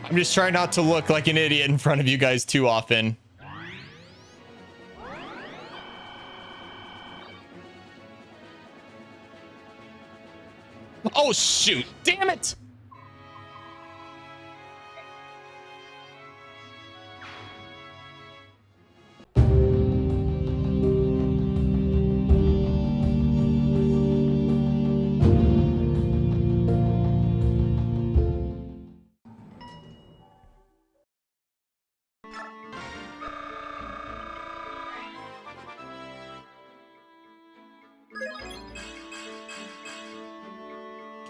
I'm just trying not to look like an idiot in front of you guys too often. Oh, shoot. Damn it.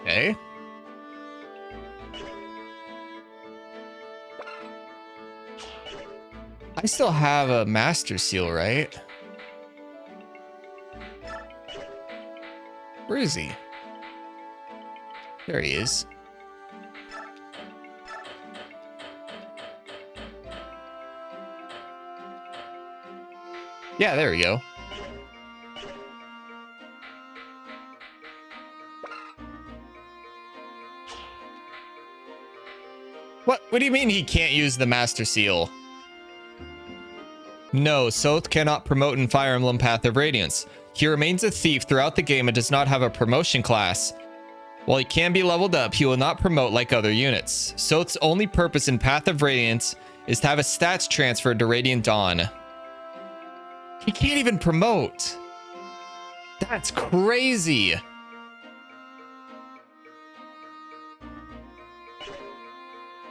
Okay. I still have a master seal, right? Where is he? There he is. Yeah, there we go. What do you mean he can't use the Master Seal? No, Soth cannot promote in Fire Emblem Path of Radiance. He remains a thief throughout the game and does not have a promotion class. While he can be leveled up, he will not promote like other units. Soth's only purpose in Path of Radiance is to have his stats transferred to Radiant Dawn. He can't even promote. That's crazy.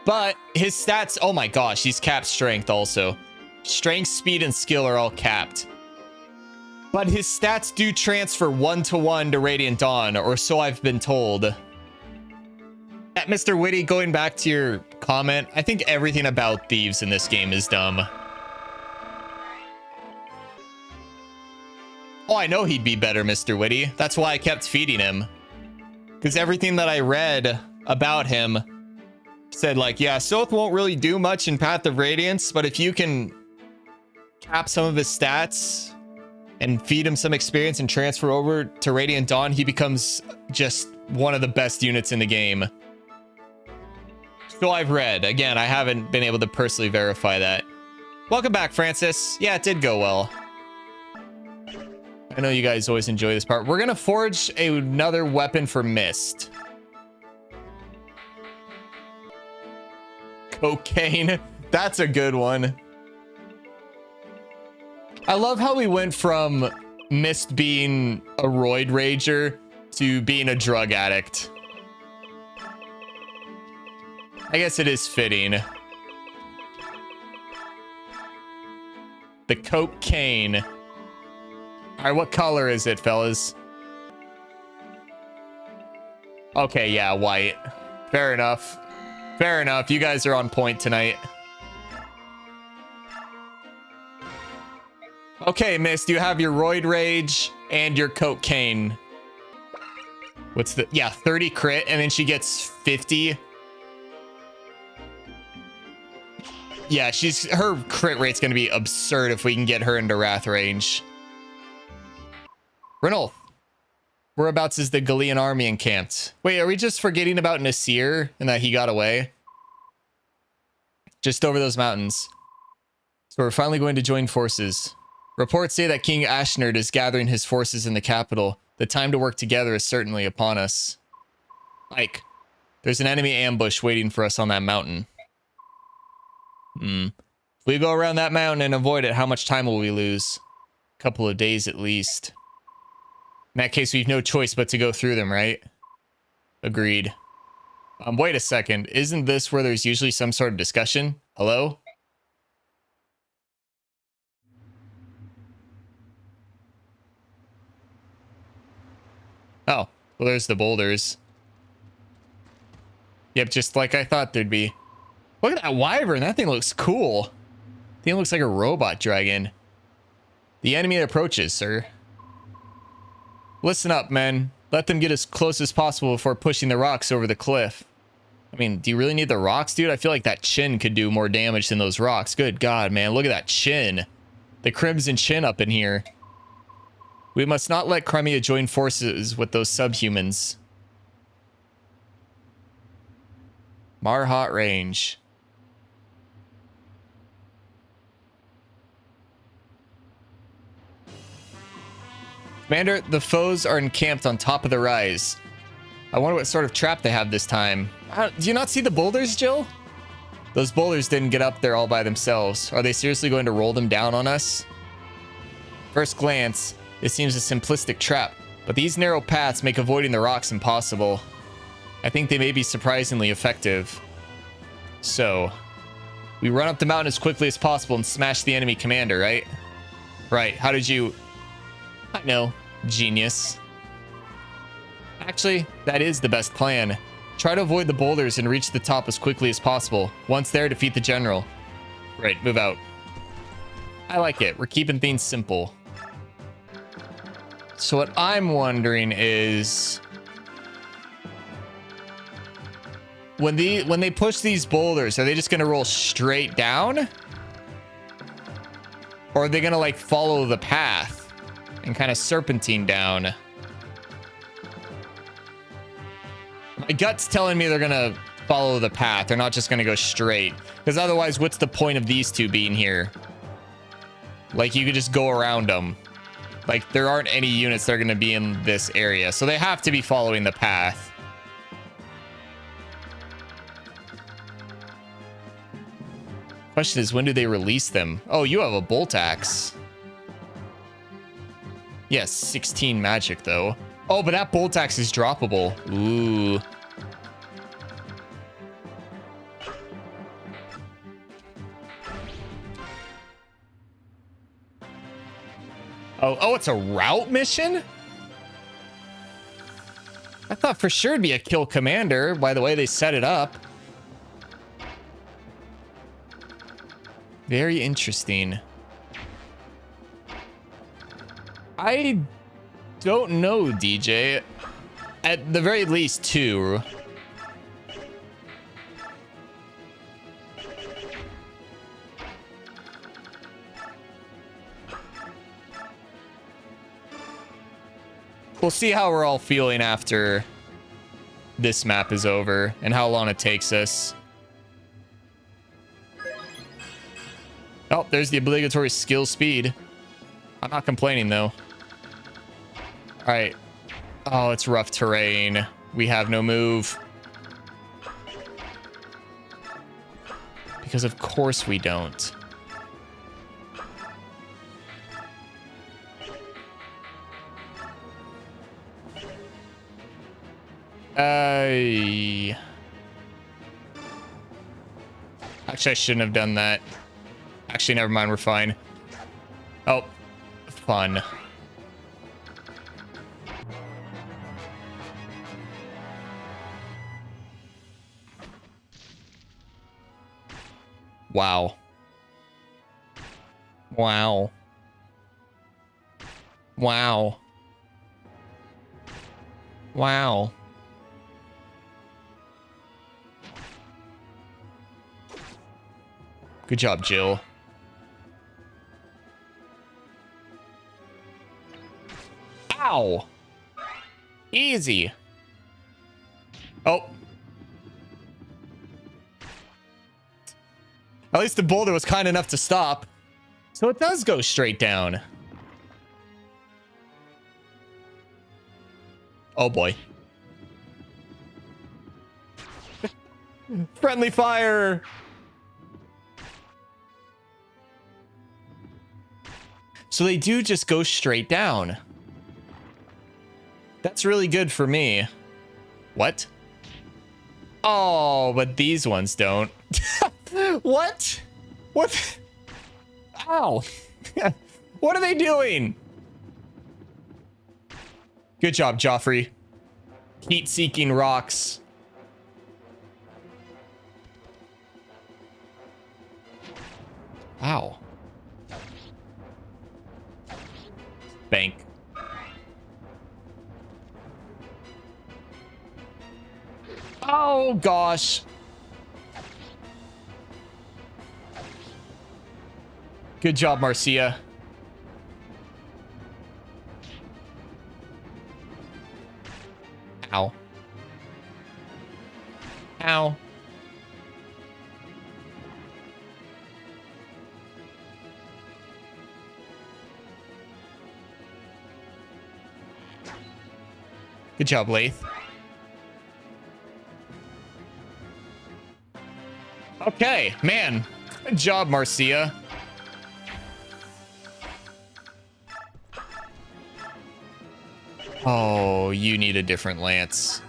But his stats, oh my gosh, he's capped strength also. Strength, speed, and skill are all capped. But his stats do transfer 1-to-1 to Radiant Dawn, or so I've been told. Mr. Witty, going back to your comment, I think everything about thieves in this game is dumb. Oh, I know he'd be better, Mr. Witty. That's why I kept feeding him. Because everything that I read about him said, like, yeah, Soth won't really do much in Path of Radiance, but if you can cap some of his stats and feed him some experience and transfer over to Radiant Dawn, he becomes just one of the best units in the game. So I've read. Again, I haven't been able to personally verify that. Welcome back, Francis. Yeah, it did go well. I know you guys always enjoy this part. We're gonna forge another weapon for Mist. Cocaine. That's a good one. I love how we went from Mist being a roid rager to being a drug addict. I guess it is fitting. The cocaine. All right, what color is it, fellas? Okay, yeah, white. Fair enough. Fair enough. You guys are on point tonight. Okay, Mist, you have your roid rage and your cocaine. What's the... Yeah, 30 crit, and then she gets 50. Yeah, her crit rate's gonna be absurd if we can get her into Wrath range. Renolf, whereabouts is the Galean army encamped? Wait, are we just forgetting about Nasir and that he got away? Just over those mountains. So we're finally going to join forces. Reports say that King Ashnerd is gathering his forces in the capital. The time to work together is certainly upon us. Ike, there's an enemy ambush waiting for us on that mountain. If we go around that mountain and avoid it, how much time will we lose? A couple of days at least. In that case, we have no choice but to go through them, right? Agreed. Wait a second. Isn't this where there's usually some sort of discussion? Hello? Oh, well, there's the boulders. Yep, just like I thought there'd be. Look at that wyvern. That thing looks cool. Thing looks like a robot dragon. The enemy approaches, sir. Listen up, men. Let them get as close as possible before pushing the rocks over the cliff. I mean, do you really need the rocks, dude? I feel like that chin could do more damage than those rocks. Good God, man. Look at that chin. The crimson chin up in here. We must not let Crimea join forces with those subhumans. Marhat range. Commander, the foes are encamped on top of the rise. I wonder what sort of trap they have this time. Do you not see the boulders, Jill? Those boulders didn't get up there all by themselves. Are they seriously going to roll them down on us? First glance, it seems a simplistic trap, but these narrow paths make avoiding the rocks impossible. I think they may be surprisingly effective. So, we run up the mountain as quickly as possible and smash the enemy commander, right? Right, how did you... I know, genius. Actually, that is the best plan. Try to avoid the boulders and reach the top as quickly as possible. Once there, defeat the general. Right, move out. I like it. We're keeping things simple. So what I'm wondering is... When they push these boulders, are they just going to roll straight down? Or are they going to, like, follow the path and kind of serpentine down? My gut's telling me they're going to follow the path. They're not just going to go straight. Because otherwise, what's the point of these two being here? Like, you could just go around them. Like, there aren't any units that are going to be in this area. So they have to be following the path. Question is, when do they release them? Oh, you have a bolt axe. Yes, 16 magic, though. Oh, but that bolt axe is droppable. Ooh. Oh, it's a route mission? I thought for sure it'd be a kill commander by the way they set it up. Very interesting. I don't know, DJ. At the very least, 2. We'll see how we're all feeling after this map is over and how long it takes us. Oh, there's the obligatory skill speed. I'm not complaining, though. All right. Oh, it's rough terrain. We have no move. Because of course we don't. Actually, I shouldn't have done that. Actually, never mind. We're fine. Oh, fun. Wow. Wow. Wow. Wow. Good job, Jill. Ow. Easy. Oh. At least the boulder was kind enough to stop. So it does go straight down. Oh boy. Friendly fire. So they do just go straight down. That's really good for me. What? Oh, but these ones don't. What? What? Ow. What are they doing? Good job, Joffrey. Heat-seeking rocks. Ow. Bank. Oh, gosh. Good job, Marcia. Ow. Ow. Good job, Lathe. Okay, man. Good job, Marcia. Oh, you need a different lance.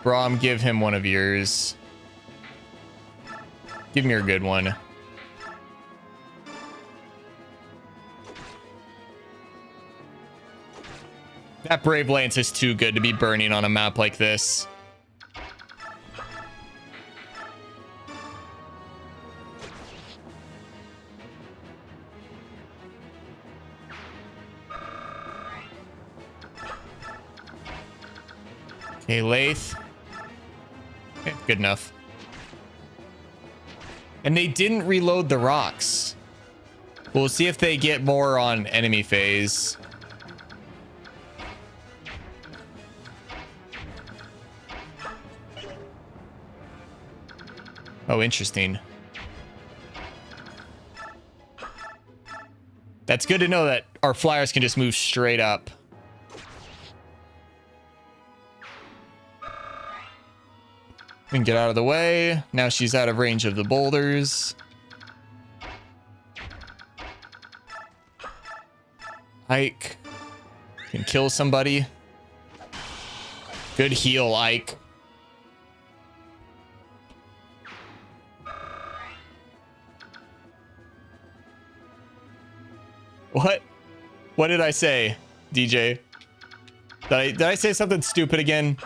Braum, give him one of yours. Give me your good one. That Brave Lance is too good to be burning on a map like this. Okay, Lathe. Okay, good enough. And they didn't reload the rocks. We'll see if they get more on enemy phase. Oh, interesting. That's good to know that our flyers can just move straight up. We can get out of the way. Now she's out of range of the boulders. Ike can kill somebody. Good heal, Ike. What? What did I say, DJ? Did I say something stupid again?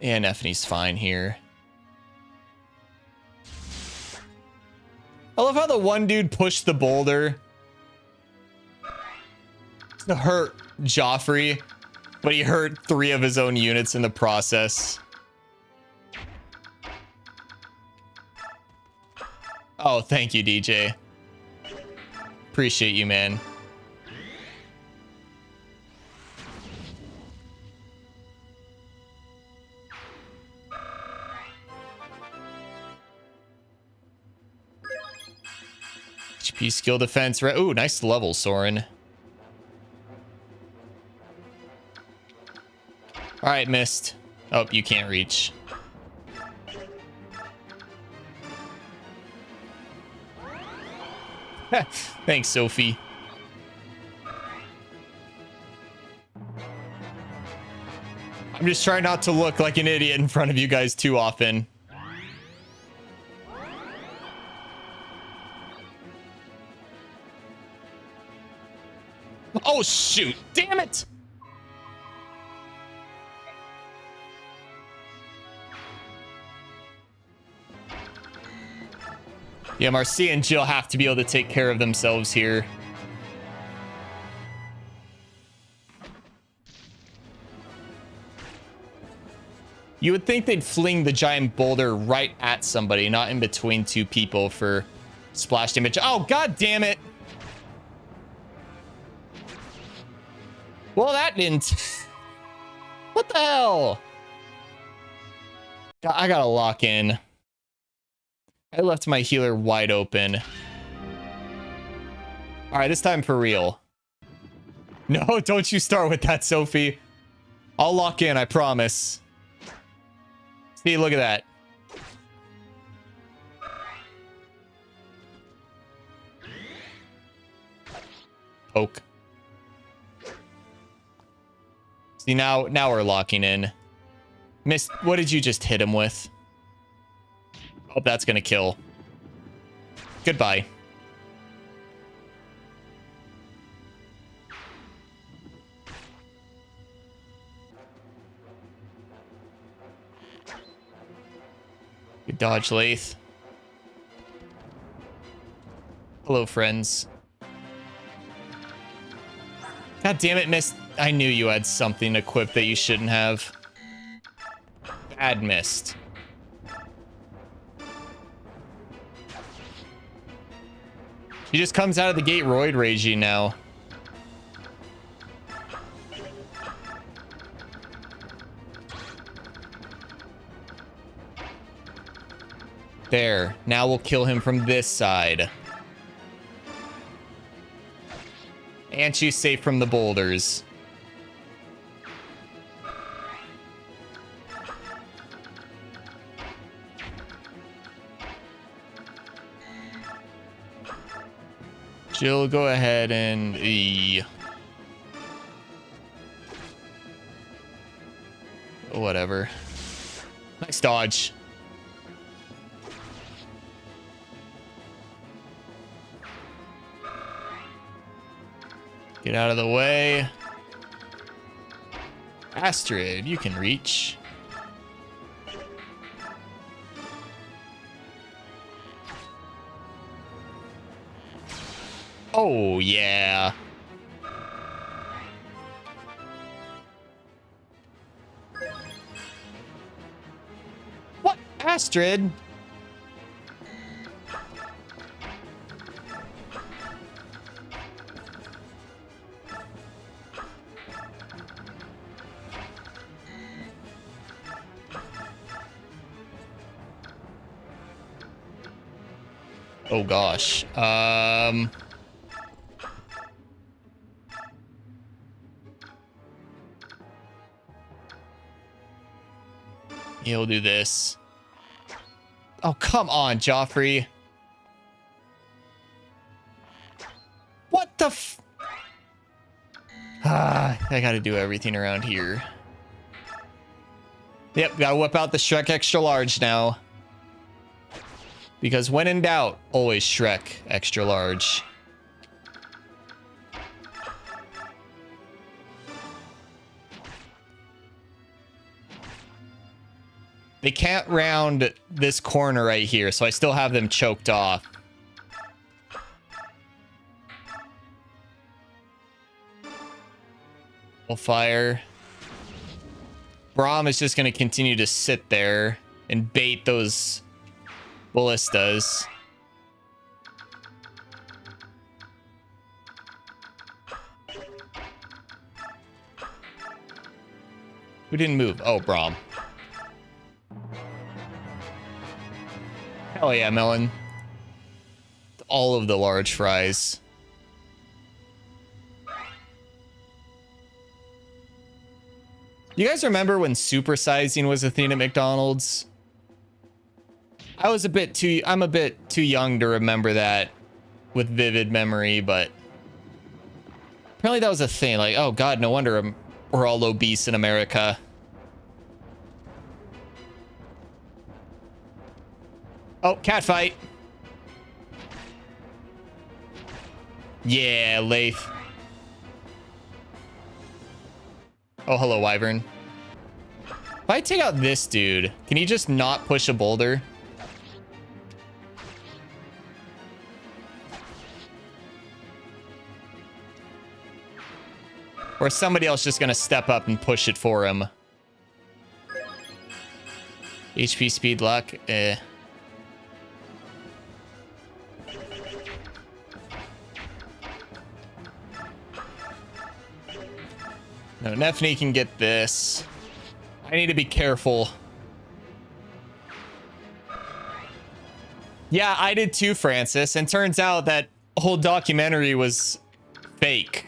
And Effie's fine here. I love how the one dude pushed the boulder to hurt Joffrey, but he hurt 3 of his own units in the process. Oh, thank you, DJ. Appreciate you, man. HP skill defense. Ooh, nice level, Soren. All right, missed. Oh, you can't reach. Thanks, Sophie. I'm just trying not to look like an idiot in front of you guys too often. Oh, shoot. Damn it. Yeah, Marcia and Jill have to be able to take care of themselves here. You would think they'd fling the giant boulder right at somebody, not in between 2 people for splash damage. Oh, god damn it. Well, that didn't. What the hell? I gotta lock in. I left my healer wide open. All right, this time for real. No, don't you start with that, Sophie. I'll lock in, I promise. See, look at that. Poke. See, now we're locking in. Miss, what did you just hit him with? Oh, that's gonna kill. Goodbye. Good dodge, Lathe. Hello, friends. God damn it, Miss. I knew you had something equipped that you shouldn't have. Bad missed. She just comes out of the gate roid raging now. There. Now we'll kill him from this side. And she's safe from the boulders. Jill, go ahead and... Whatever. Nice dodge. Get out of the way. Astrid, you can reach. Oh, yeah. What? Astrid? Oh, gosh. He'll do this. Oh, come on, Joffrey. What the f... I gotta do everything around here. Yep, gotta whip out the Shrek extra large now. Because when in doubt, always Shrek extra large. They can't round this corner right here, so I still have them choked off. Full fire. Braum is just going to continue to sit there and bait those ballistas. Who didn't move? Oh, Braum. Hell yeah, Melon. All of the large fries. You guys remember when supersizing was a thing at McDonald's? I'm a bit too young to remember that with vivid memory, but apparently that was a thing. Like, oh god, no wonder we're all obese in America. Oh, cat fight. Yeah, Lath. Oh, hello, Wyvern. If I take out this dude, can he just not push a boulder? Or is somebody else just gonna step up and push it for him? HP, speed, luck, eh. No, Nephany can get this. I need to be careful. Yeah, I did too, Francis. And turns out that whole documentary was fake.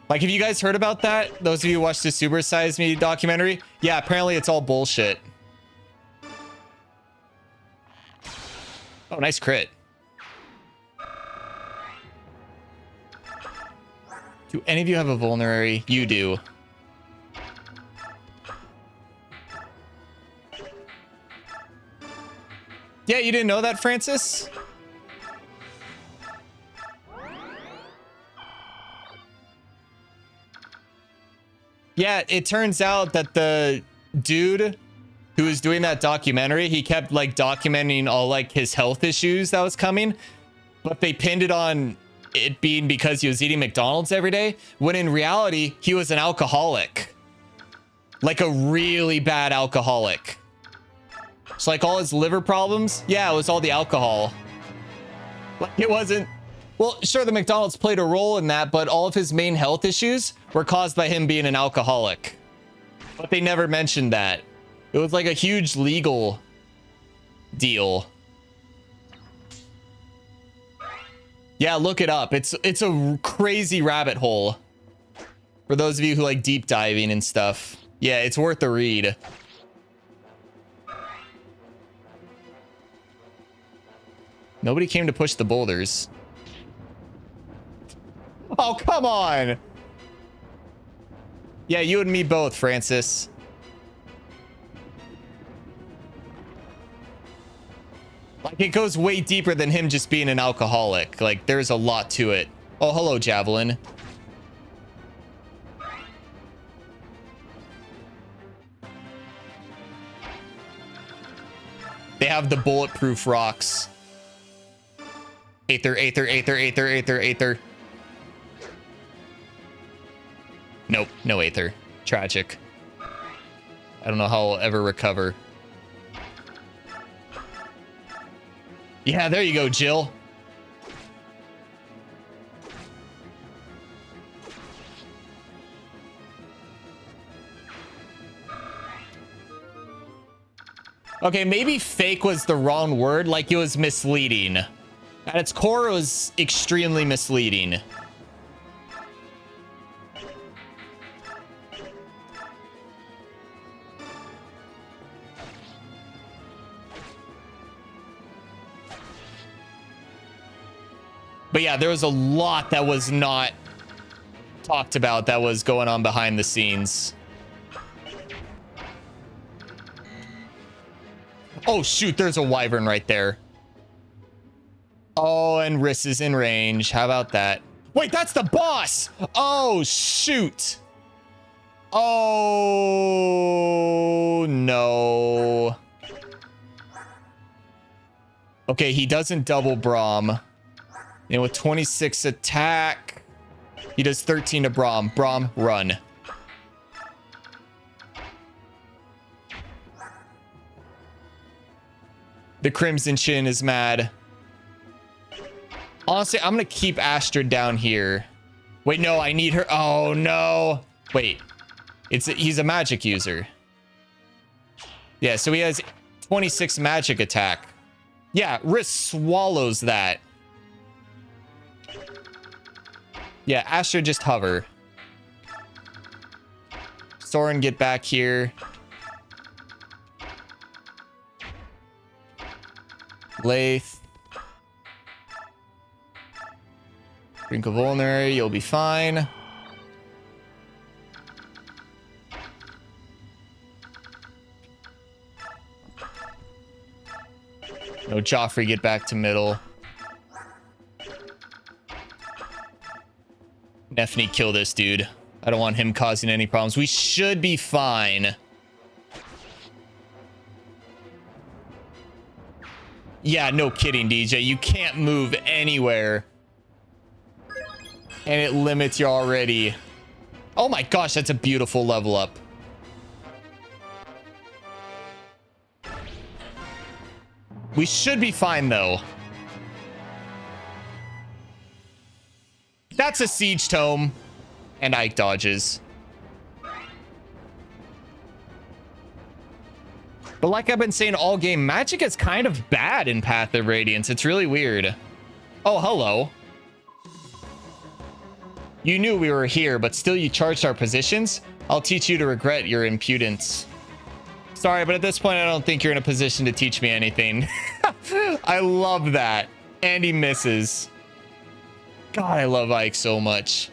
Like, have you guys heard about that? Those of you who watched the Super Size Me documentary? Yeah, apparently it's all bullshit. Oh, nice crit. Do any of you have a vulnerary? You do. Yeah, you didn't know that, Francis? Yeah, it turns out that the dude who was doing that documentary, he kept like documenting all like his health issues that was coming, but they pinned it on it being because he was eating McDonald's every day, when in reality, he was an alcoholic. Like a really bad alcoholic. So like all his liver problems, yeah, it was all the alcohol. Like it wasn't, well, sure, the McDonald's played a role in that, but all of his main health issues were caused by him being an alcoholic. But they never mentioned that. It was like a huge legal deal. Yeah, look it up. It's a crazy rabbit hole. For those of you who like deep diving and stuff. Yeah, it's worth a read. Nobody came to push the boulders. Oh, come on. Yeah, you and me both, Francis. Like, it goes way deeper than him just being an alcoholic. Like, there's a lot to it. Oh, hello, Javelin. They have the bulletproof rocks. Aether, Aether, Aether, Aether, Aether, Aether. Nope, no Aether. Tragic. I don't know how I'll ever recover. Yeah, there you go, Jill. Okay, maybe fake was the wrong word. Like, it was misleading. At its core, it was extremely misleading. But yeah, there was a lot that was not talked about that was going on behind the scenes. Oh, shoot, there's a wyvern right there. Oh, and Riss is in range. How about that? Wait, that's the boss! Oh, shoot. Oh, no. Okay, he doesn't double Braum. And with 26 attack, he does 13 to Braum. Braum, run. The Crimson Chin is mad. Honestly, I'm going to keep Astrid down here. Wait, no, I need her. Oh, no. Wait. He's a magic user. Yeah, so he has 26 magic attack. Yeah, Riss swallows that. Yeah, Astrid, just hover. Soren, get back here. Lath. Drink of Vulnerary, you'll be fine. No, Joffrey, get back to middle. Nephany, kill this dude. I don't want him causing any problems. We should be fine. Yeah, no kidding, DJ. You can't move anywhere. And it limits you already. Oh my gosh, that's a beautiful level up. We should be fine, though. That's a siege tome. And Ike dodges. But like I've been saying all game, magic is kind of bad in Path of Radiance. It's really weird. Oh, hello. You knew we were here, but still you charged our positions? I'll teach you to regret your impudence. Sorry, but at this point, I don't think you're in a position to teach me anything. I love that. And he misses. God, I love Ike so much.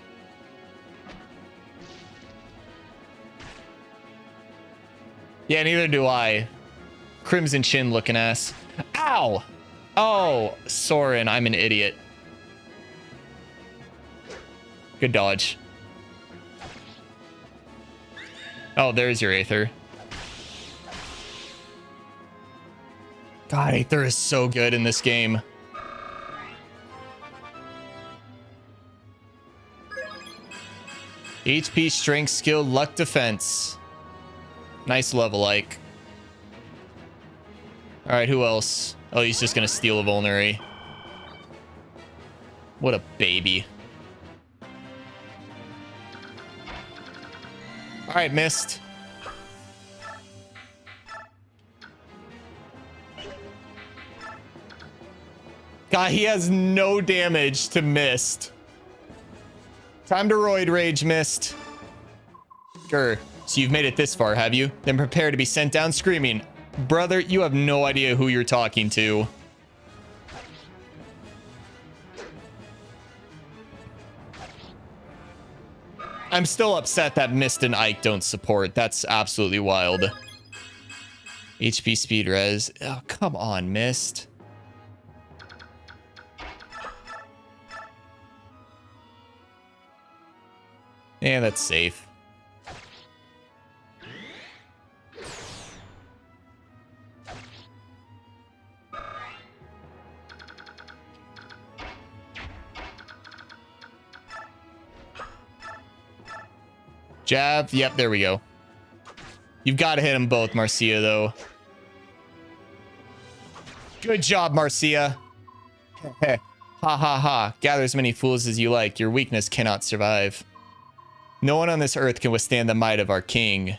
Yeah, neither do I. Crimson Chin looking ass. Ow! Oh, Soren, I'm an idiot. Good dodge. Oh, there's your Aether. God, Aether is so good in this game. HP, strength, skill, luck, defense. Nice level, like. All right, who else? Oh, he's just gonna steal a vulnerary. What a baby. All right, missed. God, he has no damage to Mist. Time to Roid Rage, Mist. Sure. So you've made it this far, have you? Then prepare to be sent down screaming. Brother, you have no idea who you're talking to. I'm still upset that Mist and Ike don't support. That's absolutely wild. HP speed res. Oh, come on, Mist. Yeah, that's safe. Jab. Yep, there we go. You've got to hit them both, Marcia, though. Good job, Marcia. Ha ha ha. Gather as many fools as you like. Your weakness cannot survive. No one on this earth can withstand the might of our king.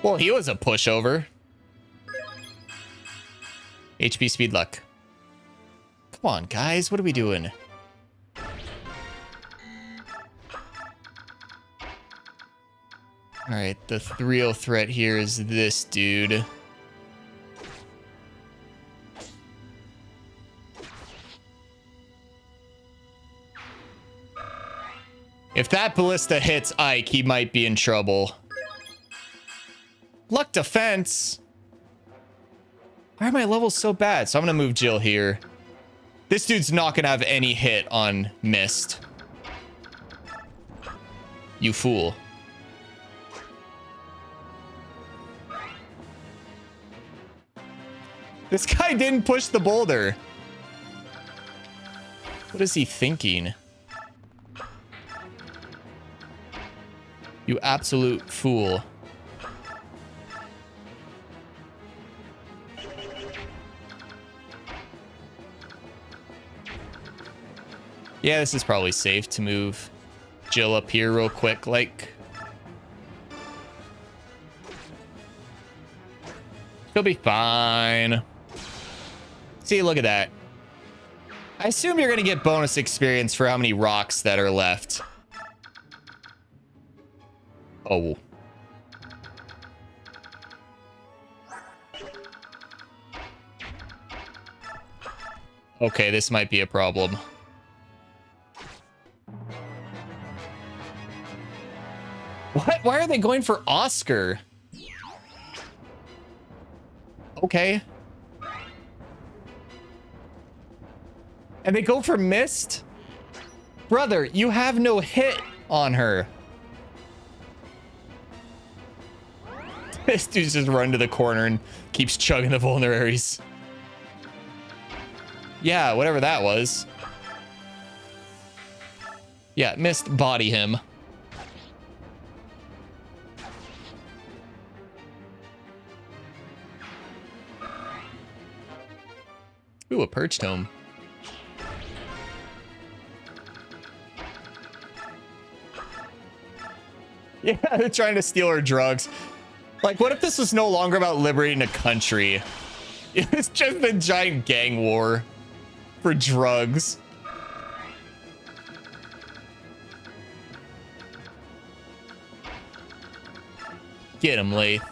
Well, he was a pushover. HP speed luck. Come on, guys. What are we doing? All right, the real threat here is this dude. If that ballista hits Ike, he might be in trouble. Luck defense. Why are my levels so bad? So I'm gonna move Jill here. This dude's not gonna have any hit on Mist. You fool. This guy didn't push the boulder. What is he thinking? You absolute fool. Yeah, this is probably safe to move Jill up here real quick, like. She'll be fine. See, look at that. I assume you're gonna get bonus experience for how many rocks that are left. Oh. Okay, this might be a problem. What? Why are they going for Oscar? Okay. And they go for Mist? Brother, you have no hit on her. This dude's just run to the corner and keeps chugging the vulneraries. Yeah, whatever that was. Yeah, Mist body him. Ooh, a perch tome. Yeah, they're trying to steal her drugs. Like, what if this was no longer about liberating a country? It's just a giant gang war for drugs. Get him, Lath.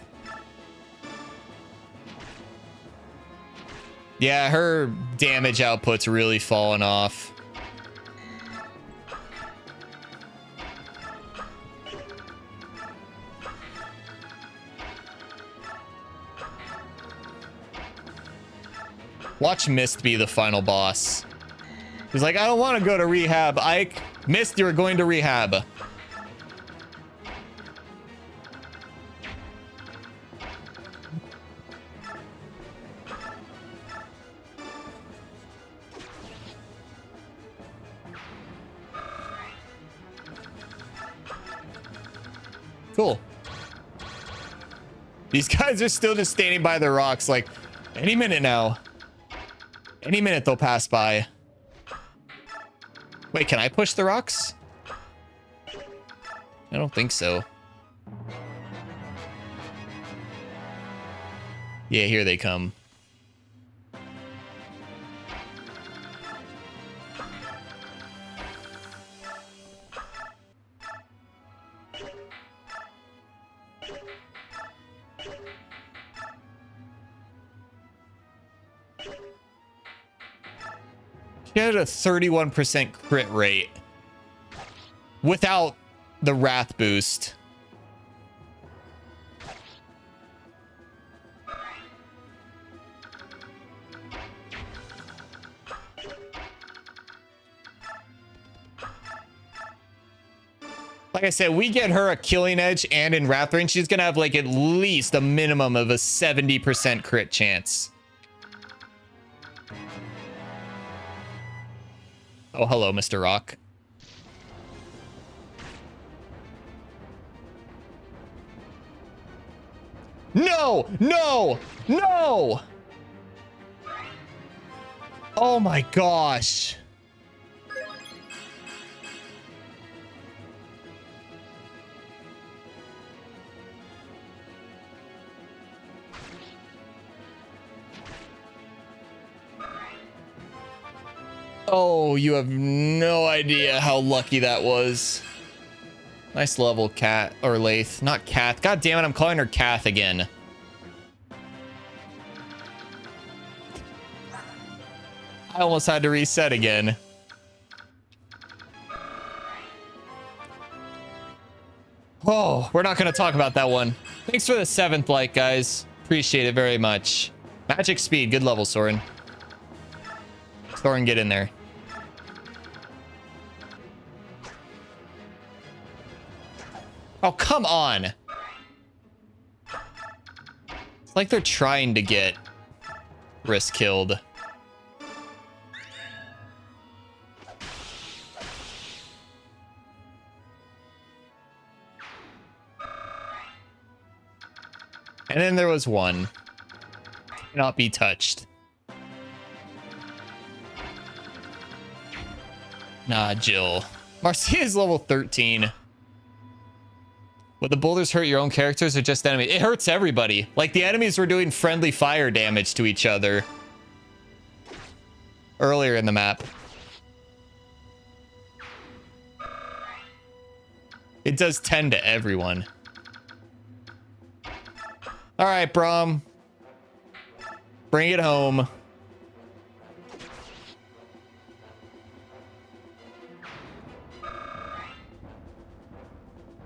Yeah, her damage output's really fallen off. Watch Mist be the final boss. He's like, I don't want to go to rehab. Ike, Mist, you're going to rehab. Cool. These guys are still just standing by the rocks like, any minute now. Any minute they'll pass by. Wait, can I push the rocks? I don't think so. Yeah, here they come. She had a 31% crit rate without the Wrath boost. Like I said, we get her a killing edge and in Wrath range, she's going to have like at least a minimum of a 70% crit chance. Oh, hello, Mr. Rock. No! No! No! Oh my gosh. Oh, you have no idea how lucky that was. Nice level, Cat. Or Lath. Not Kath. God damn it, I'm calling her Kath again. I almost had to reset again. Oh, we're not going to talk about that one. Thanks for the 7th like, guys. Appreciate it very much. Magic speed. Good level, Soren. Soren, get in there. Oh, come on. It's like they're trying to get Risk killed. And then there was one. Cannot be touched. Nah, Jill. Marcia is level 13. Would the boulders hurt your own characters or just enemies? It hurts everybody. Like, the enemies were doing friendly fire damage to each other earlier in the map. It does 10 to everyone. All right, Braum. Bring it home.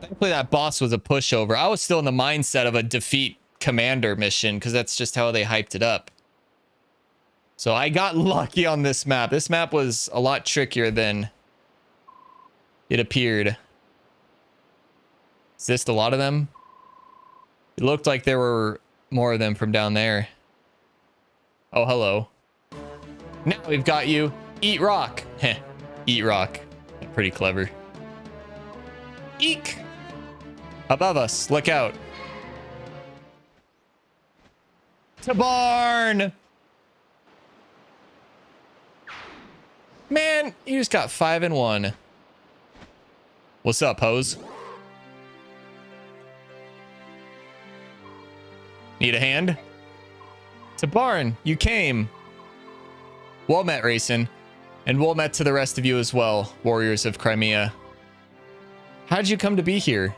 Thankfully, that boss was a pushover. I was still in the mindset of a defeat commander mission because that's just how they hyped it up. So I got lucky on this map. This map was a lot trickier than it appeared. Is this a lot of them? It looked like there were more of them from down there. Oh, hello. Now we've got you. Eat rock. Heh. Eat rock. Pretty clever. Eek. Above us. Look out. To barn. Man, you just got 5 and 1. What's up, hose? Need a hand? To barn. You came. Well met, Racing. And well met to the rest of you as well, warriors of Crimea. How'd you come to be here?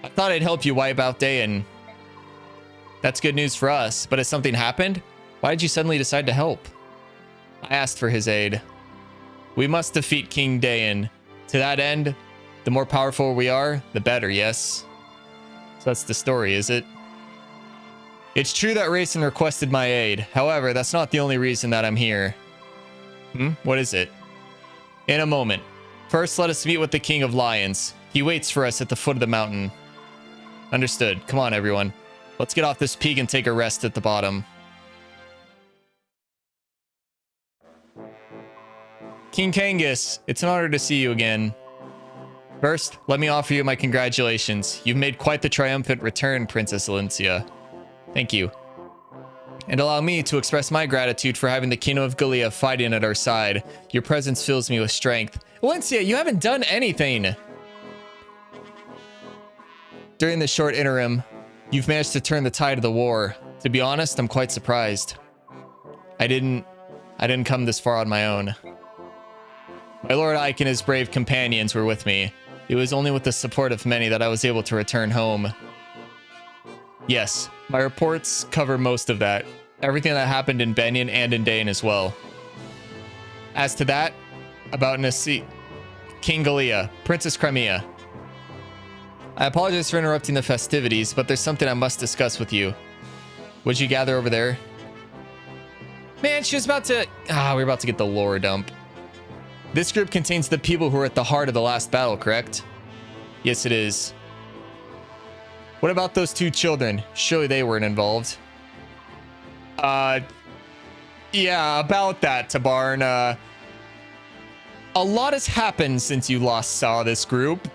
I thought I'd help you wipe out Dayan. That's good news for us, but has something happened? Why did you suddenly decide to help? I asked for his aid. We must defeat King Dayan. To that end, the more powerful we are, the better, yes? So that's the story, is it? It's true that Racing requested my aid. However, that's not the only reason that I'm here. What is it? In a moment. First, let us meet with the King of Lions. He waits for us at the foot of the mountain. Understood. Come on, everyone. Let's get off this peak and take a rest at the bottom. King Kangas, it's an honor to see you again. First, let me offer you my congratulations. You've made quite the triumphant return, Princess Alencia. Thank you. And allow me to express my gratitude for having the Kingdom of Gallia fighting at our side. Your presence fills me with strength. Alencia, you haven't done anything. During this short interim, you've managed to turn the tide of the war. To be honest, I'm quite surprised. I didn't come this far on my own. My Lord Ike and his brave companions were with me. It was only with the support of many that I was able to return home. Yes, my reports cover most of that. Everything that happened in Benyon and in Dain as well. As to that, about Nasi, King Galea, Princess Crimea. I apologize for interrupting the festivities, but there's something I must discuss with you. Would you gather over there? Man, she was about to... we're about to get the lore dump. This group contains the people who were at the heart of the last battle, correct? Yes, it is. What about those two children? Surely they weren't involved. Yeah, about that, Tabarn. A lot has happened since you last saw this group.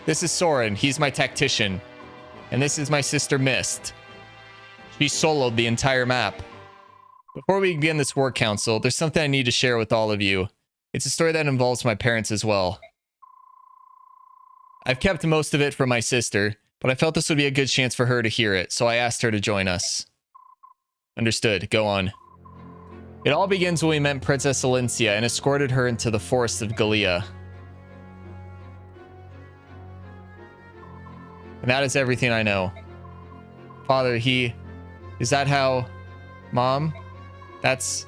This is Soren. He's my tactician. And this is my sister Mist. She soloed the entire map. Before we begin this war council, there's something I need to share with all of you. It's a story that involves my parents as well. I've kept most of it from my sister, but I felt this would be a good chance for her to hear it, so I asked her to join us. Understood. Go on. It all begins when we met Princess Alencia and escorted her into the forests of Galea. And that is everything I know. Father, is that how... Mom? That's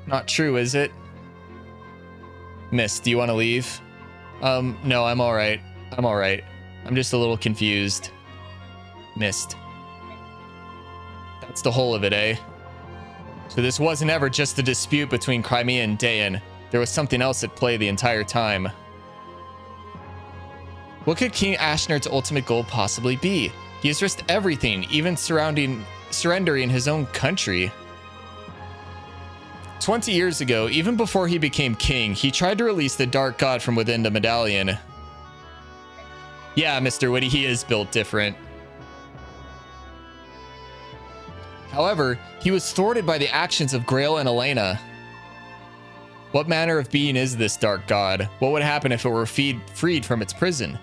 not true, is it? Miss, do you want to leave? No, I'm alright. I'm alright. I'm just a little confused. Missed. That's the whole of it, eh? So this wasn't ever just a dispute between Crimea and Dain. There was something else at play the entire time. What could King Ashnard's ultimate goal possibly be? He has risked everything, even surrendering his own country. 20 years ago, even before he became king, he tried to release the Dark God from within the medallion. Yeah, Mr. Witty, he is built different. However, he was thwarted by the actions of Grail and Elena. What manner of being is this Dark God? What would happen if it were freed from its prison?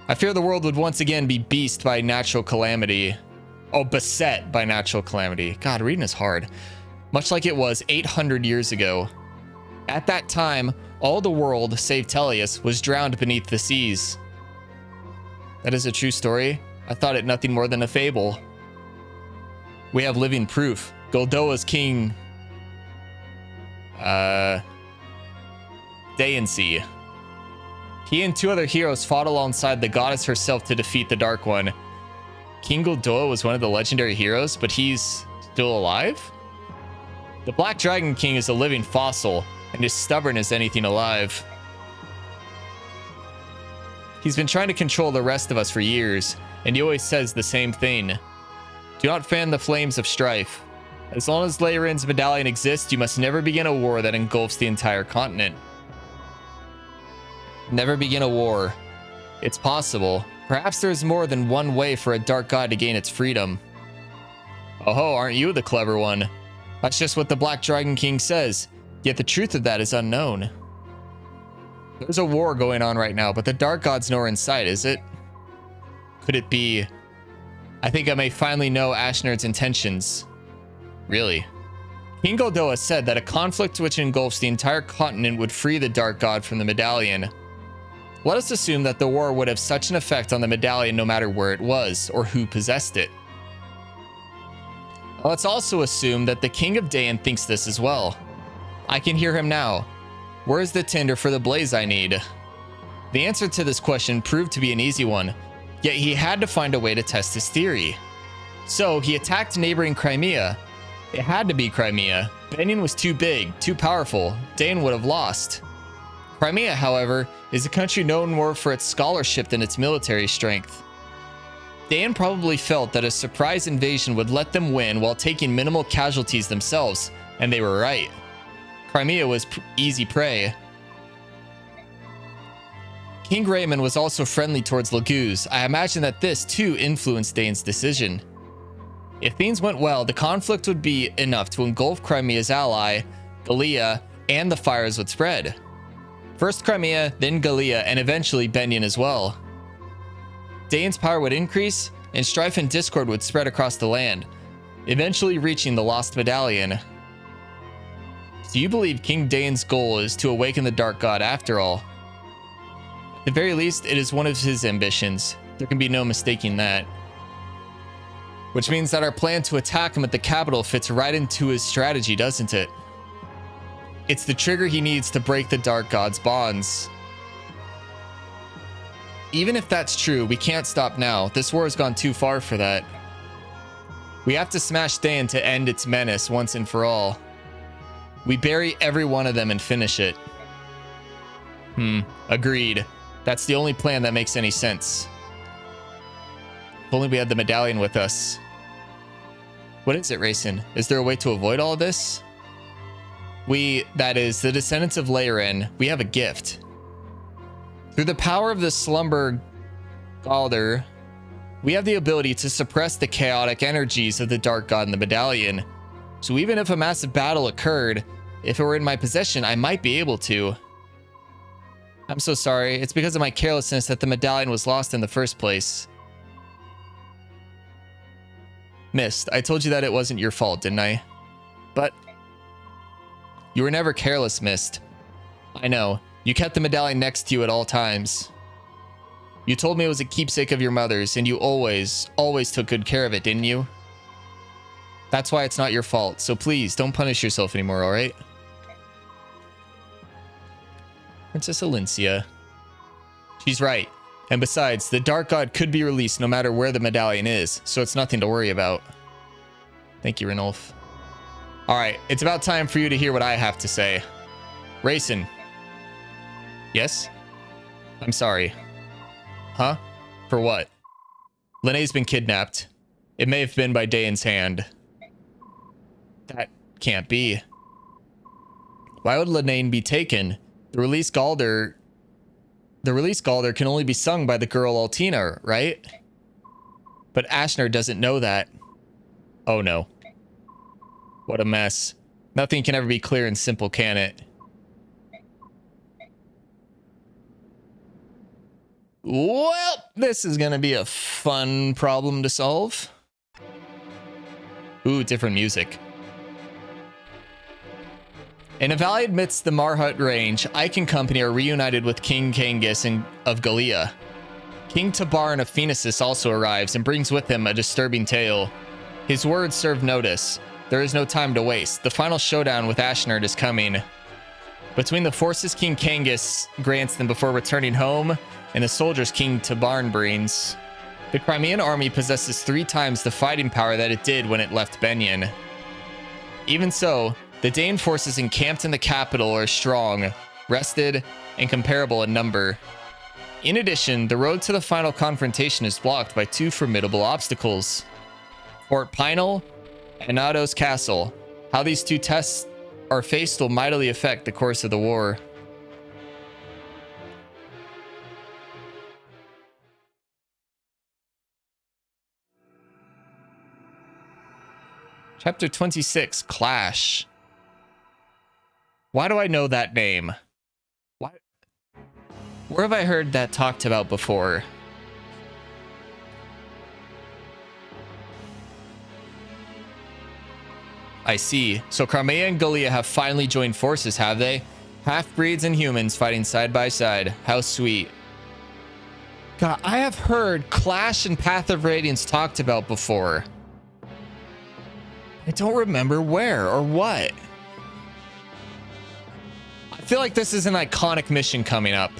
I fear the world would once again be beset by natural calamity. Oh, beset by natural calamity. God, reading is hard. Much like it was 800 years ago. At that time, all the world, save Tellius, was drowned beneath the seas. That is a true story? I thought it nothing more than a fable. We have living proof. Goldoa's king... Dayancy. He and two other heroes fought alongside the goddess herself to defeat the Dark One. King Goldoa was one of the legendary heroes, but he's still alive? The Black Dragon King is a living fossil, and is stubborn as anything alive. He's been trying to control the rest of us for years, and he always says the same thing. Do not fan the flames of strife. As long as Leyrin's medallion exists, you must never begin a war that engulfs the entire continent. Never begin a war. It's possible. Perhaps there's more than one way for a dark god to gain its freedom. Oh, aren't you the clever one? That's just what the Black Dragon King says, yet the truth of that is unknown. There's a war going on right now, but the Dark God's nowhere in sight, is it? Could it be... I think I may finally know Ashnard's intentions. Really? King Goldoa said that a conflict which engulfs the entire continent would free the Dark God from the medallion. Let us assume that the war would have such an effect on the medallion no matter where it was, or who possessed it. Let's also assume that the King of Dain thinks this as well. I can hear him now. Where's the tinder for the blaze I need? The answer to this question proved to be an easy one, yet he had to find a way to test his theory. So he attacked neighboring Crimea. It had to be Crimea. Benyon was too big, too powerful. Dain would have lost. Crimea, however, is a country known more for its scholarship than its military strength. Dain probably felt that a surprise invasion would let them win while taking minimal casualties themselves, and they were right. Crimea was easy prey. King Raymond was also friendly towards Laguz. I imagine that this too influenced Dain's decision. If things went well, the conflict would be enough to engulf Crimea's ally, Galea, and the fires would spread. First Crimea, then Galea, and eventually Benyon as well. Dane's power would increase, and strife and discord would spread across the land, eventually reaching the lost medallion. So you believe King Dane's goal is to awaken the Dark God after all? At the very least, it is one of his ambitions. There can be no mistaking that. Which means that our plan to attack him at the capital fits right into his strategy, doesn't it? It's the trigger he needs to break the Dark God's bonds. Even if that's true, we can't stop now. This war has gone too far for that. We have to smash Dane to end its menace once and for all. We bury every one of them and finish it. Agreed. That's the only plan that makes any sense. If only we had the medallion with us. What is it, Rayson? Is there a way to avoid all of this? That is, the descendants of Leyrin, we have a gift. Through the power of the Slumber Galder, we have the ability to suppress the chaotic energies of the Dark God and the medallion. So even if a massive battle occurred, if it were in my possession, I might be able to. I'm so sorry. It's because of my carelessness that the medallion was lost in the first place. Mist, I told you that it wasn't your fault, didn't I? But you were never careless, Mist. I know. You kept the medallion next to you at all times. You told me it was a keepsake of your mother's, and you always took good care of it, didn't you? That's why it's not your fault, so please, don't punish yourself anymore, alright? Princess Alincia. She's right. And besides, the Dark God could be released no matter where the medallion is, so it's nothing to worry about. Thank you, Renulf. Alright, it's about time for you to hear what I have to say. Rayson. Yes? I'm sorry. Huh? For what? Linnea's been kidnapped. It may have been by Dane's hand. That can't be. Why would Linnea be taken? The release Galder can only be sung by the girl Altina, right? But Ashner doesn't know that. Oh no. What a mess. Nothing can ever be clear and simple, can it? Well, this is gonna be a fun problem to solve. Ooh, different music. In a valley amidst the Marhut Range, Ike and company are reunited with King Kangas of Galea. King Tabarin of Phoenicis also arrives and brings with him a disturbing tale. His words serve notice. There is no time to waste. The final showdown with Ashnard is coming. Between the forces King Kangas grants them before returning home and the soldiers King Tabarin brings, the Crimean army possesses 3 times the fighting power that it did when it left Benyon. Even so, the Dane forces encamped in the capital are strong, rested, and comparable in number. In addition, the road to the final confrontation is blocked by 2 formidable obstacles. Fort Pinal and Nados Castle. How these 2 tests are faced will mightily affect the course of the war. Chapter 26, Clash. Why do I know that name? Why? Where have I heard that talked about before? I see. So Crimea and Galea have finally joined forces, have they? Half-breeds and humans fighting side by side. How sweet. God, I have heard Clash and Path of Radiance talked about before. I don't remember where or what. I feel like this is an iconic mission coming up.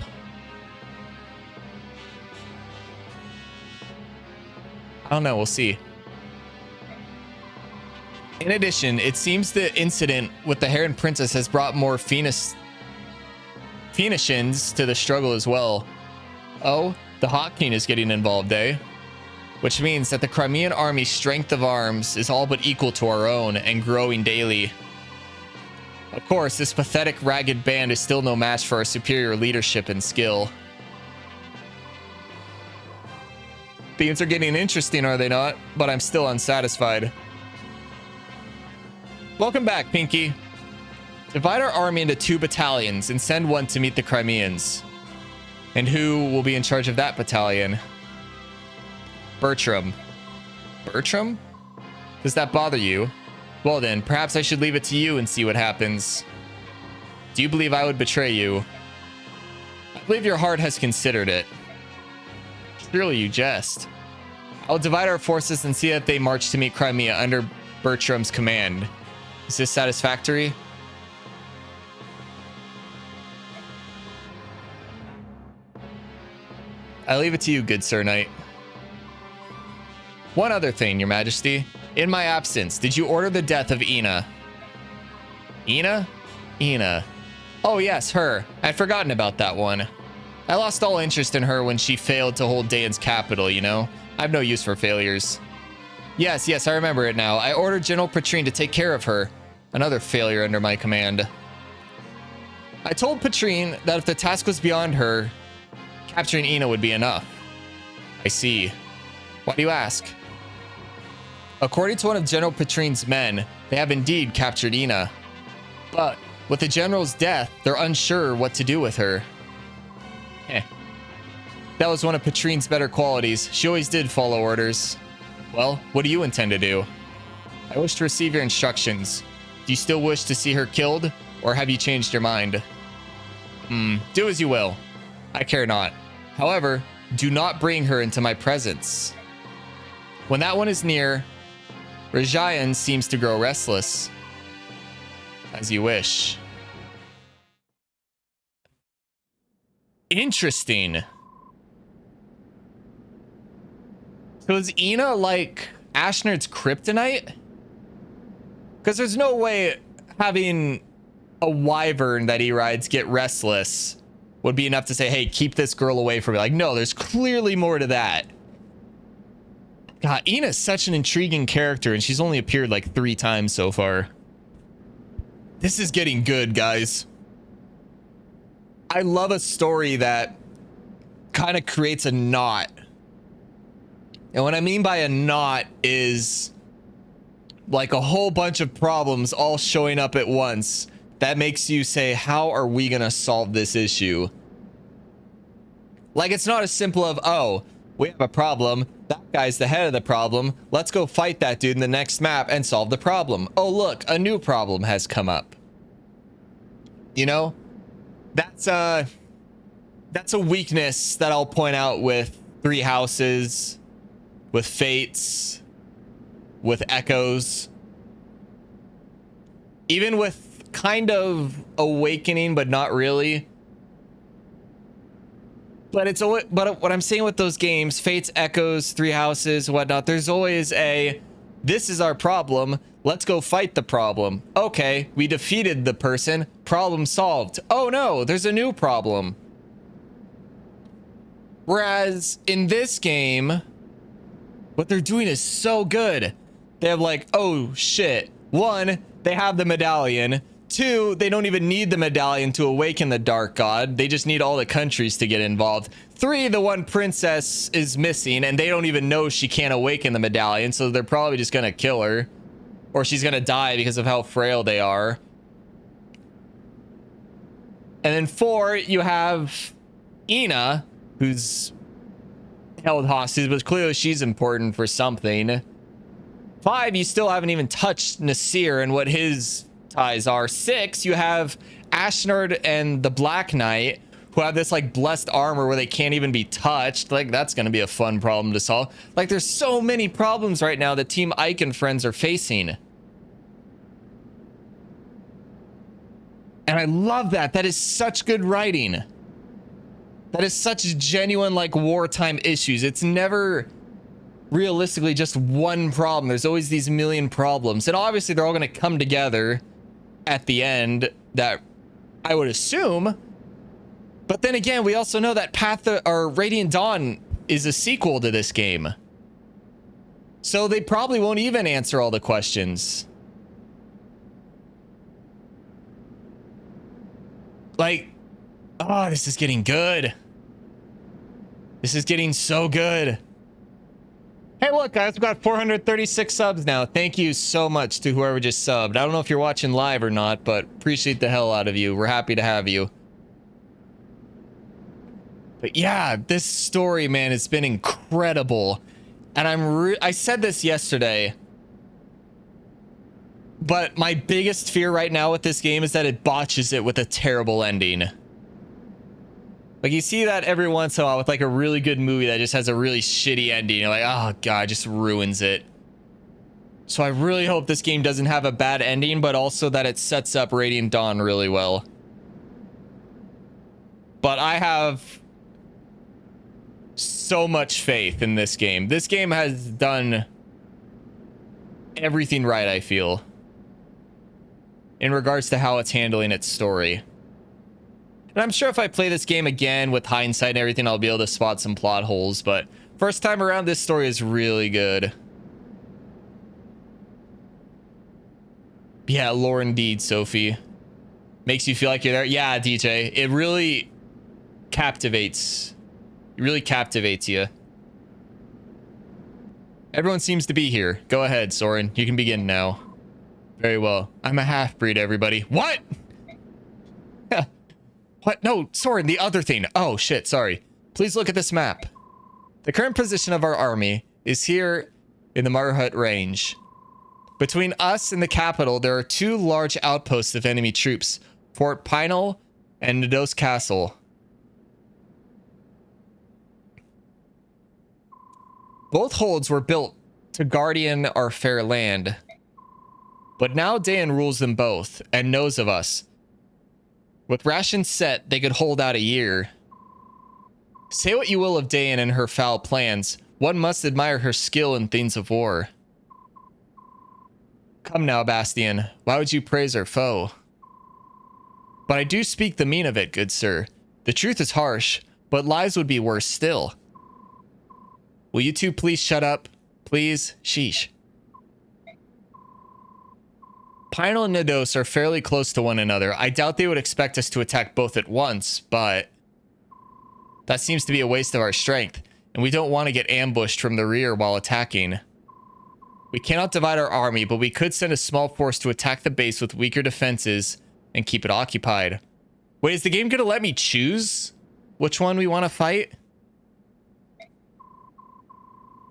I don't know, we'll see. In addition, it seems the incident with the Heron Princess has brought more Phoenicians to the struggle as well. Oh, the Hawk King is getting involved, eh? Which means that the Crimean army's strength of arms is all but equal to our own and growing daily. Of course, this pathetic, ragged band is still no match for our superior leadership and skill. Things are getting interesting, are they not? But I'm still unsatisfied. Welcome back, Pinky. Divide our army into 2 battalions and send one to meet the Crimeans. And who will be in charge of that battalion? Bertram. Bertram? Does that bother you? Well then, perhaps I should leave it to you and see what happens. Do you believe I would betray you? I believe your heart has considered it. Surely you jest. I will divide our forces and see that they march to meet Crimea under Bertram's command. Is this satisfactory? I leave it to you, good Sir Knight. One other thing, Your Majesty. In my absence, did you order the death of Ina? Ina? Ina. Oh yes, her. I'd forgotten about that one. I lost all interest in her when she failed to hold Dayan's capital, you know? I have no use for failures. Yes, I remember it now. I ordered General Patrine to take care of her. Another failure under my command. I told Patrine that if the task was beyond her, capturing Ina would be enough. I see. Why do you ask? According to one of General Patrine's men, they have indeed captured Ina. But with the general's death, they're unsure what to do with her. That was one of Patrine's better qualities. She always did follow orders. Well, what do you intend to do? I wish to receive your instructions. Do you still wish to see her killed, or have you changed your mind? Do as you will. I care not. However, do not bring her into my presence. When that one is near, Radiance seems to grow restless. As you wish. Interesting. So is Ina like Ashnard's kryptonite? Because there's no way having a wyvern that he rides get restless would be enough to say, hey, keep this girl away from me. Like, no, there's clearly more to that. God, Ina's such an intriguing character, and she's only appeared like 3 times so far. This is getting good, guys. I love a story that kind of creates a knot. And what I mean by a knot is like a whole bunch of problems all showing up at once. That makes you say, how are we going to solve this issue? Like, it's not as simple of, oh, we have a problem. That guy's the head of the problem. Let's go fight that dude in the next map and solve the problem. Oh, look, a new problem has come up. You know, that's a weakness that I'll point out with 3 houses, with fates, with echoes, even with kind of awakening, but not really. But it's always, but what I'm saying with those games, fates, echoes, 3 houses, whatnot, there's always a, this is our problem. Let's go fight the problem. Okay, we defeated the person. Problem solved. Oh no, there's a new problem. Whereas in this game, what they're doing is so good. They have like, oh shit. 1, they have the medallion. 2, they don't even need the medallion to awaken the dark god. They just need all the countries to get involved. 3, the one princess is missing and they don't even know she can't awaken the medallion. So they're probably just going to kill her. Or she's going to die because of how frail they are. And then 4, you have Ina, who's held hostage, but clearly she's important for something. 5, you still haven't even touched Nasir and what his ties are. 6, you have Ashnard and the Black Knight, who have this like blessed armor where they can't even be touched. Like, that's going to be a fun problem to solve. Like, there's so many problems right now that Team Ike and friends are facing. And I love that. That is such good writing. That is such genuine, like, wartime issues. It's never realistically just one problem. There's always these million problems. And obviously they're all going to come together at the end, that I would assume. But then again, we also know that Radiant Dawn is a sequel to this game. So they probably won't even answer all the questions. Like, oh, this is getting good. This is getting so good. Hey, look, guys, we've got 436 subs now. Thank you so much to whoever just subbed. I don't know if you're watching live or not, but appreciate the hell out of you. We're happy to have you. But yeah, this story, man, has been incredible. And I said this yesterday, but my biggest fear right now with this game is that it botches it with a terrible ending. Like, you see that every once in a while with like a really good movie that just has a really shitty ending. You're like, oh god, just ruins it. So I really hope this game doesn't have a bad ending, but also that it sets up Radiant Dawn really well. But I have so much faith in this game. This game has done everything right, I feel, in regards to how it's handling its story. And I'm sure if I play this game again with hindsight and everything, I'll be able to spot some plot holes, but first time around, this story is really good. Yeah, lore indeed, Sophie. Makes you feel like you're there. Yeah, DJ, it really captivates. It really captivates you. Everyone seems to be here. Go ahead, Soren. You can begin now. Very well. I'm a half-breed, everybody. What? What? No, Soren, the other thing. Oh, shit, sorry. Please look at this map. The current position of our army is here in the Marhut Range. Between us and the capital, there are two large outposts of enemy troops, Fort Pinal and Nados Castle. Both holds were built to guardian our fair land. But now Dayan rules them both and knows of us. With rations set, they could hold out a year. Say what you will of Dayan and her foul plans, one must admire her skill in things of war. Come now, Bastian, why would you praise our foe? But I do speak the mean of it, good sir. The truth is harsh, but lies would be worse still. Will you two please shut up? Please? Sheesh. Pinal and Nados are fairly close to one another. I doubt they would expect us to attack both at once, but that seems to be a waste of our strength, and we don't want to get ambushed from the rear while attacking. We cannot divide our army, but we could send a small force to attack the base with weaker defenses and keep it occupied. Wait, is the game going to let me choose which one we want to fight?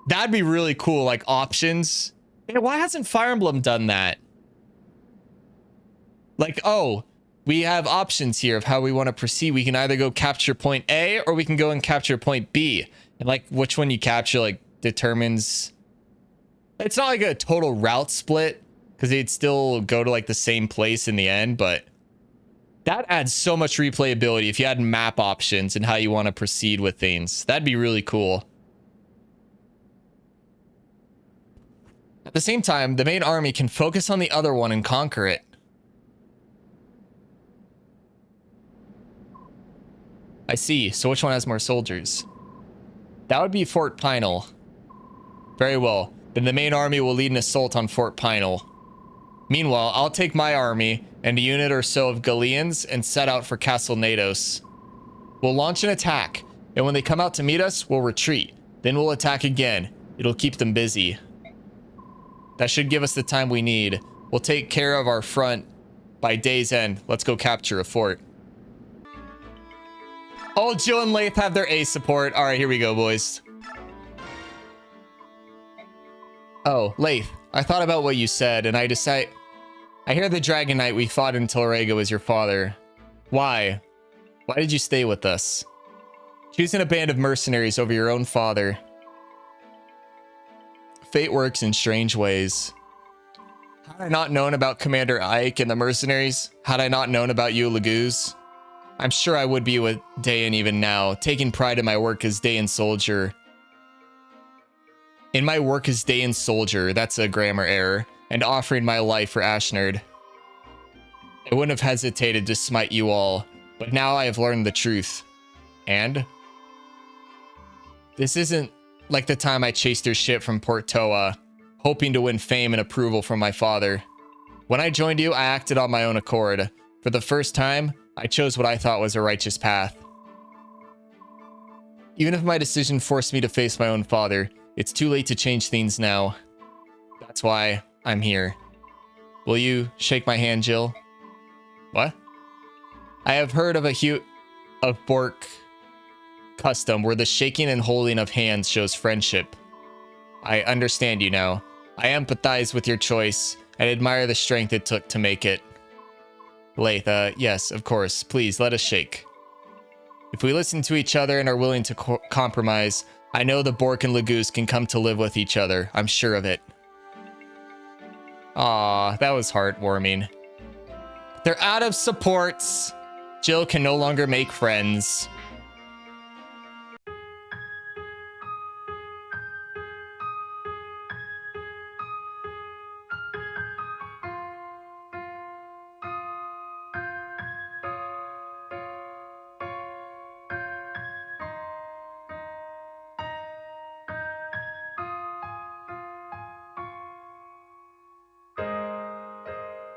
That'd be really cool, like options. Hey, why hasn't Fire Emblem done that? Like, oh, we have options here of how we want to proceed. We can either go capture point A or we can go and capture point B. And like which one you capture like determines. It's not like a total route split because they'd still go to like the same place in the end, but that adds so much replayability if you had map options and how you want to proceed with things. That'd be really cool. At the same time, the main army can focus on the other one and conquer it. I see. So which one has more soldiers? That would be Fort Pinal. Very well. Then the main army will lead an assault on Fort Pinal. Meanwhile, I'll take my army and a unit or so of Galleons and set out for Castle Nados. We'll launch an attack, and when they come out to meet us, we'll retreat. Then we'll attack again. It'll keep them busy. That should give us the time we need. We'll take care of our front by day's end. Let's go capture a fort. Oh, Jill and Lath have their A support. All right, here we go, boys. Oh, Lath, I thought about what you said, and I hear the Dragon Knight we fought in Telrega was your father. Why? Why did you stay with us? Choosing a band of mercenaries over your own father. Fate works in strange ways. Had I not known about Commander Ike and the mercenaries, had I not known about you, Laguz, I'm sure I would be with Dayan even now, taking pride in my work as Dayan soldier. In my work as Dayan soldier, that's a grammar error, and offering my life for Ashnerd. I wouldn't have hesitated to smite you all, but now I have learned the truth. And? This isn't like the time I chased your ship from Port Toa, hoping to win fame and approval from my father. When I joined you, I acted on my own accord. For the first time, I chose what I thought was a righteous path. Even if my decision forced me to face my own father, it's too late to change things now. That's why I'm here. Will you shake my hand, Jill? What? I have heard of of Bork custom where the shaking and holding of hands shows friendship. I understand you now. I empathize with your choice and admire the strength it took to make it. Latha, yes, of course. Please, let us shake. If we listen to each other and are willing to compromise, I know the Bork and Lagoose can come to live with each other. I'm sure of it. Aw, that was heartwarming. They're out of supports. Jill can no longer make friends.